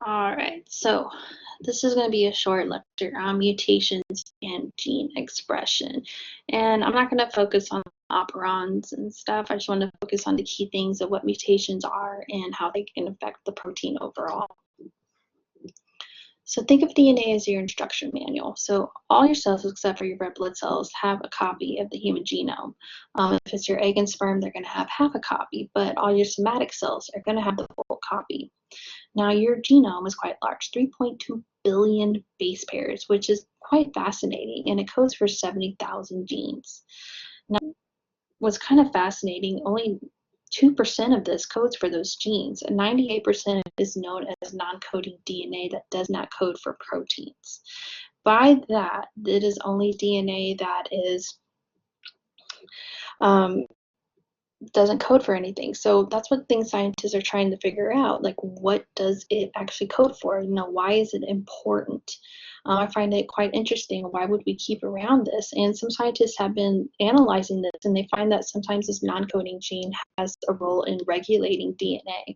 All right, so this is going to be a short lecture on mutations and gene expression. And I'm not going to focus on operons and stuff. I just want to focus on the key things of what mutations are and how they can affect the protein overall. So think of DNA as your instruction manual. So all your cells, except for your red blood cells, have a copy of the human genome. If it's your egg and sperm, they're going to have half a copy, but all your somatic cells are going to have the full copy. Now, your genome is quite large, 3.2 billion base pairs, which is quite fascinating, and it codes for 70,000 genes. Now, what's kind of fascinating, only 2% of this codes for those genes, and 98% is known as non-coding DNA that does not code for proteins. By that, it is only DNA that is doesn't code for anything. So that's what things scientists are trying to figure out. Like, what does it actually code for? Why is it important? I find it quite interesting. Why would we keep around this? And some scientists have been analyzing this, and they find that sometimes this non-coding gene has a role in regulating DNA.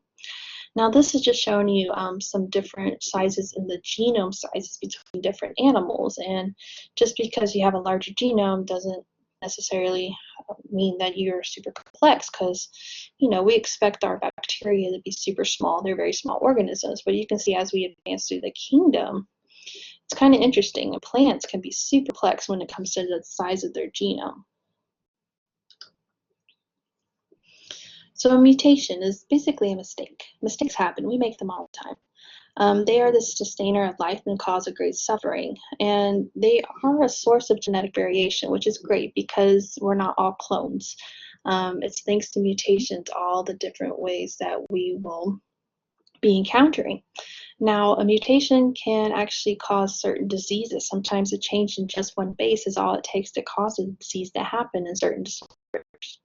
Now, this is just showing you some different sizes in the genome sizes between different animals. And just because you have a larger genome doesn't necessarily mean that you're super complex, because we expect our bacteria to be super small. They're very small organisms, but you can see as we advance through the kingdom, it's kind of interesting. And plants can be super complex when it comes to the size of their genome. So a mutation is basically a mistake. Mistakes happen. We make them all the time. They are the sustainer of life and cause of great suffering. And they are a source of genetic variation, which is great because we're not all clones. It's thanks to mutations, all the different ways that we will be encountering. Now, a mutation can actually cause certain diseases. Sometimes a change in just one base is all it takes to cause a disease to happen in certain disorders.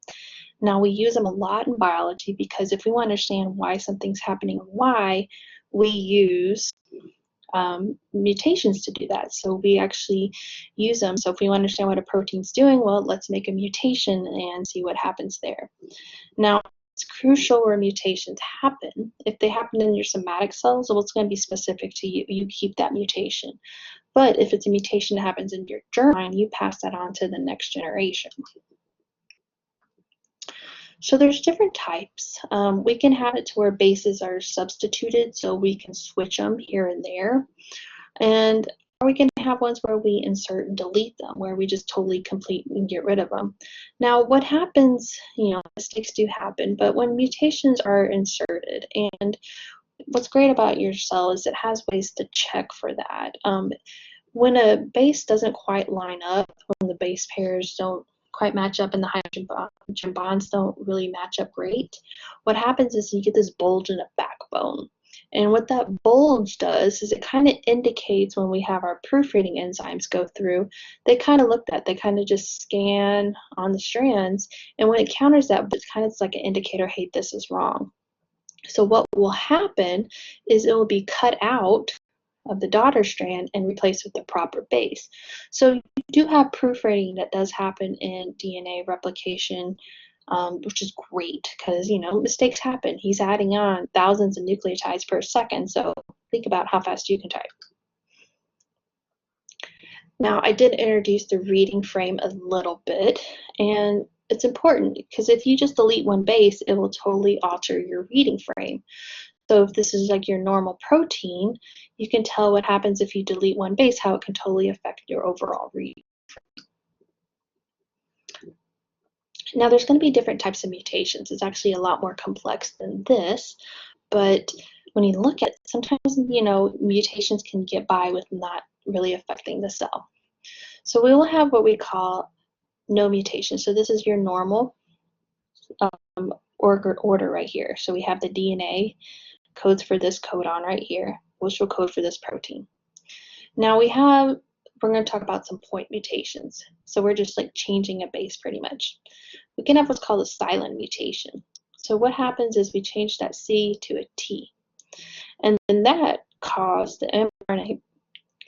Now, we use them a lot in biology because if we want to understand why something's happening and why, we use mutations to do that. So we actually use them. So if we want to understand what a protein's doing, well, let's make a mutation and see what happens there. Now, it's crucial where mutations happen. If they happen in your somatic cells, well, it's going to be specific to you. You keep that mutation. But if it's a mutation that happens in your germline, you pass that on to the next generation. So there's different types. We can have it to where bases are substituted, so we can switch them here and there. And we can have ones where we insert and delete them, where we just totally complete and get rid of them. Now, what happens, mistakes do happen, but when mutations are inserted, and what's great about your cell is it has ways to check for that. When a base doesn't quite line up, when the base pairs don't quite match up and the hydrogen bonds don't really match up great, what happens is you get this bulge in the backbone. And what that bulge does is it kind of indicates when we have our proofreading enzymes go through, they kind of just scan on the strands. And when it counters that, it's like an indicator, hey, this is wrong. So what will happen is it will be cut out of the daughter strand and replaced with the proper base. So you do have proofreading that does happen in DNA replication, which is great because, mistakes happen. He's adding on thousands of nucleotides per second, so think about how fast you can type. Now, I did introduce the reading frame a little bit, and it's important because if you just delete one base, it will totally alter your reading frame. So if this is like your normal protein, you can tell what happens if you delete one base, how it can totally affect your overall read. Now there's going to be different types of mutations. It's actually a lot more complex than this, but when you look at it, sometimes, mutations can get by with not really affecting the cell. So we will have what we call no mutation. So this is your normal order right here. So we have the DNA codes for this codon right here, which will code for this protein. Now we're going to talk about some point mutations. So we're just like changing a base pretty much. We can have what's called a silent mutation. So what happens is we change that C to a T. And then that caused the mRNA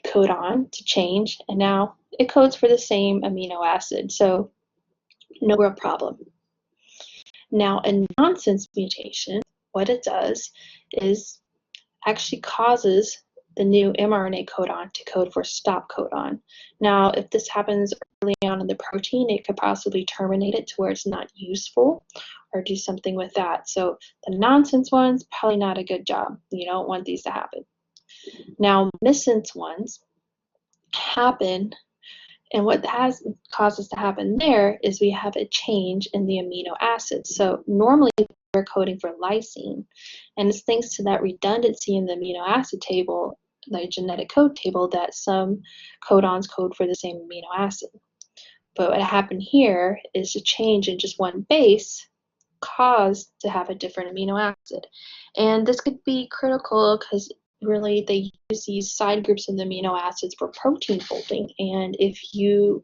codon to change, and now it codes for the same amino acid. So no real problem. Now a nonsense mutation, what it does is actually causes the new mRNA codon to code for stop codon. Now, if this happens early on in the protein, it could possibly terminate it to where it's not useful or do something with that. So the nonsense ones, probably not a good job. You don't want these to happen. Now, missense ones happen, and what has causes to happen there is we have a change in the amino acids. So normally we're coding for lysine, and it's thanks to that redundancy in the amino acid table, the genetic code table, that some codons code for the same amino acid. But what happened here is a change in just one base caused to have a different amino acid. And this could be critical because really they use these side groups of the amino acids for protein folding. And if you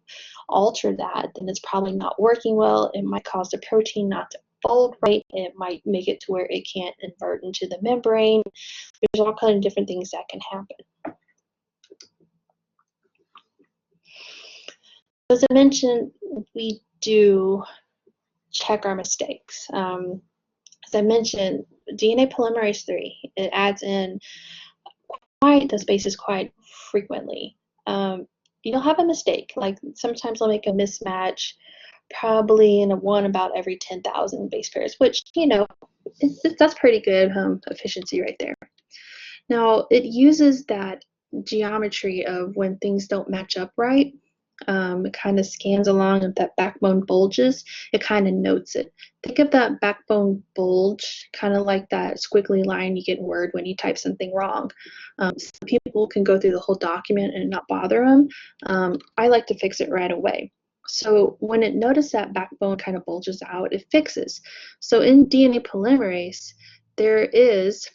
alter that, then it's probably not working well. It might cause the protein not to fold right. It might make it to where it can't invert into the membrane. There's all kinds of different things that can happen. As I mentioned, we do check our mistakes. As I mentioned, DNA polymerase 3, it adds in quite the bases quite frequently. You'll have a mistake. Like sometimes I'll make a mismatch, probably in a one about every 10,000 base pairs, which, you know, that's pretty good efficiency right there. Now, it uses that geometry of when things don't match up right. It kind of scans along, and that backbone bulges, it kind of notes it. Think of that backbone bulge kind of like that squiggly line you get in Word when you type something wrong. Some people can go through the whole document and not bother them. I like to fix it right away. So when it notices that backbone kind of bulges out, it fixes. So in DNA polymerase, there is,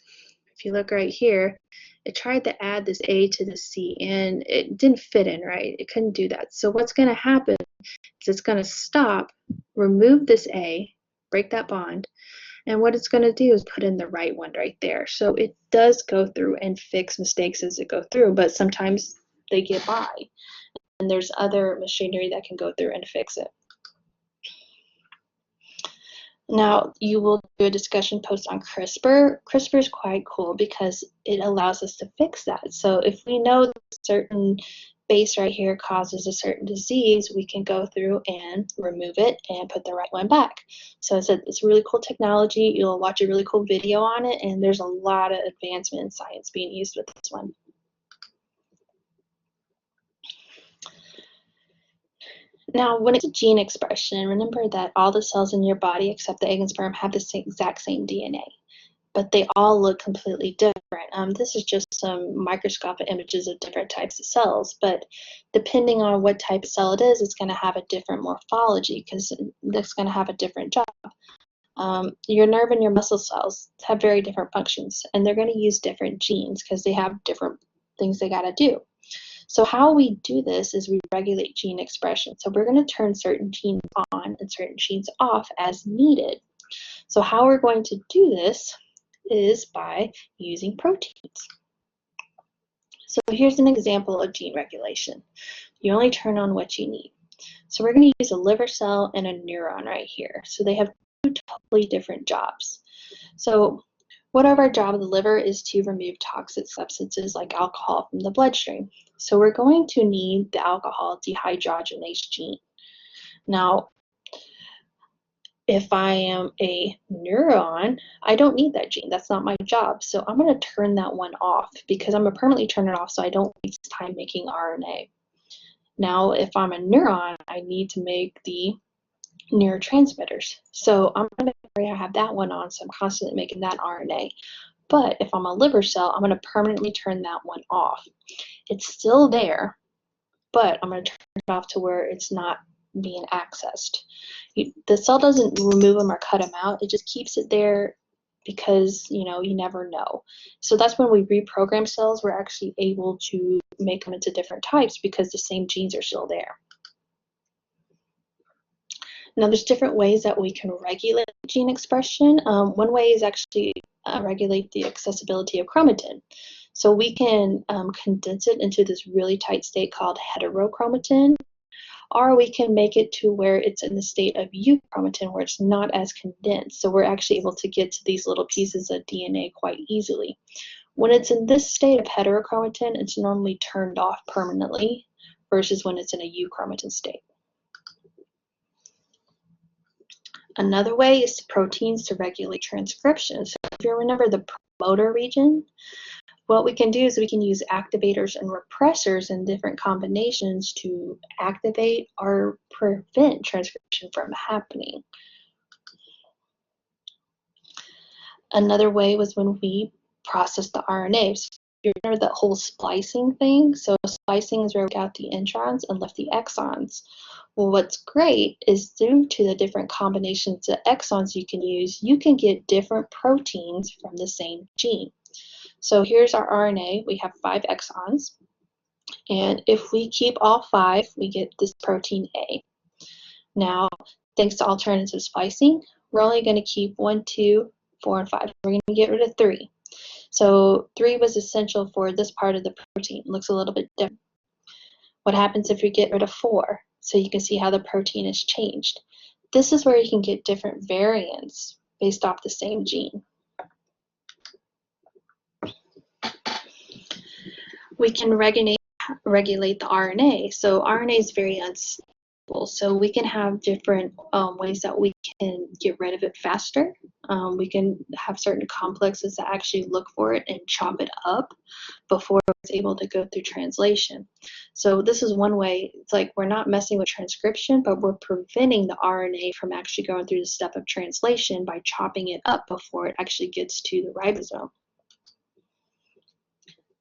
if you look right here, it tried to add this A to the C, and it didn't fit in right. It couldn't do that. So what's going to happen is it's going to stop, remove this A, break that bond, and what it's going to do is put in the right one right there. So it does go through and fix mistakes as it goes through, but sometimes they get by, and there's other machinery that can go through and fix it. Now, you will do a discussion post on CRISPR. CRISPR is quite cool because it allows us to fix that. So if we know that a certain base right here causes a certain disease, we can go through and remove it and put the right one back. So it's a really cool technology. You'll watch a really cool video on it, and there's a lot of advancement in science being used with this one. Now, when it's a gene expression, remember that all the cells in your body except the egg and sperm have the exact same DNA, but they all look completely different. This is just some microscopic images of different types of cells, but depending on what type of cell it is, it's going to have a different morphology because it's going to have a different job. Your nerve and your muscle cells have very different functions, and they're going to use different genes because they have different things they got to do. So how we do this is we regulate gene expression. So we're going to turn certain genes on and certain genes off as needed. So how we're going to do this is by using proteins. So here's an example of gene regulation. You only turn on what you need. So we're going to use a liver cell and a neuron right here. So they have two totally different jobs. So what of our job of the liver is to remove toxic substances like alcohol from the bloodstream. So we're going to need the alcohol dehydrogenase gene. Now, if I am a neuron, I don't need that gene. That's not my job. So I'm going to turn that one off because I'm going to permanently turn it off so I don't waste time making RNA. Now, if I'm a neuron, I need to make the neurotransmitters. So I'm going to make sure I have that one on, so I'm constantly making that RNA. But if I'm a liver cell, I'm going to permanently turn that one off. It's still there, but I'm going to turn it off to where it's not being accessed. The cell doesn't remove them or cut them out. It just keeps it there because, you know, you never know. So that's when we reprogram cells, we're actually able to make them into different types because the same genes are still there. Now, there's different ways that we can regulate gene expression. One way is actually regulate the accessibility of chromatin. So we can condense it into this really tight state called heterochromatin, or we can make it to where it's in the state of euchromatin, where it's not as condensed. So we're actually able to get to these little pieces of DNA quite easily. When it's in this state of heterochromatin, it's normally turned off permanently versus when it's in a euchromatin state. Another way is proteins to regulate transcription. So if you remember the promoter region, what we can do is we can use activators and repressors in different combinations to activate or prevent transcription from happening. Another way was when we processed the RNA. So you remember that whole splicing thing? So splicing is where we got the introns and left the exons. Well, what's great is due to the different combinations of exons you can use, you can get different proteins from the same gene. So here's our RNA. We have 5 exons. And if we keep all 5, we get this protein A. Now, thanks to alternative splicing, we're only going to keep 1, 2, 4, and 5. We're going to get rid of 3. So 3 was essential for this part of the protein. It looks a little bit different. What happens if we get rid of 4? So you can see how the protein has changed. This is where you can get different variants based off the same gene. We can regulate the RNA. So RNA is very unstable. So we can have different ways that we can get rid of it faster. We can have certain complexes that actually look for it and chop it up before it's able to go through translation. So this is one way. It's like we're not messing with transcription, but we're preventing the RNA from actually going through the step of translation by chopping it up before it actually gets to the ribosome.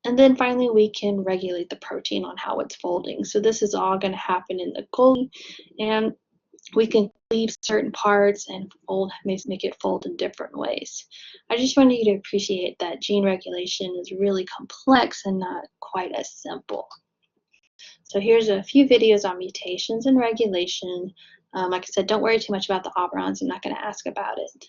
And then finally, we can regulate the protein on how it's folding. So this is all going to happen in the Golgi, and we can leave certain parts and make it fold in different ways. I just wanted you to appreciate that gene regulation is really complex and not quite as simple. So here's a few videos on mutations and regulation. Like I said, don't worry too much about the operons. I'm not going to ask about it.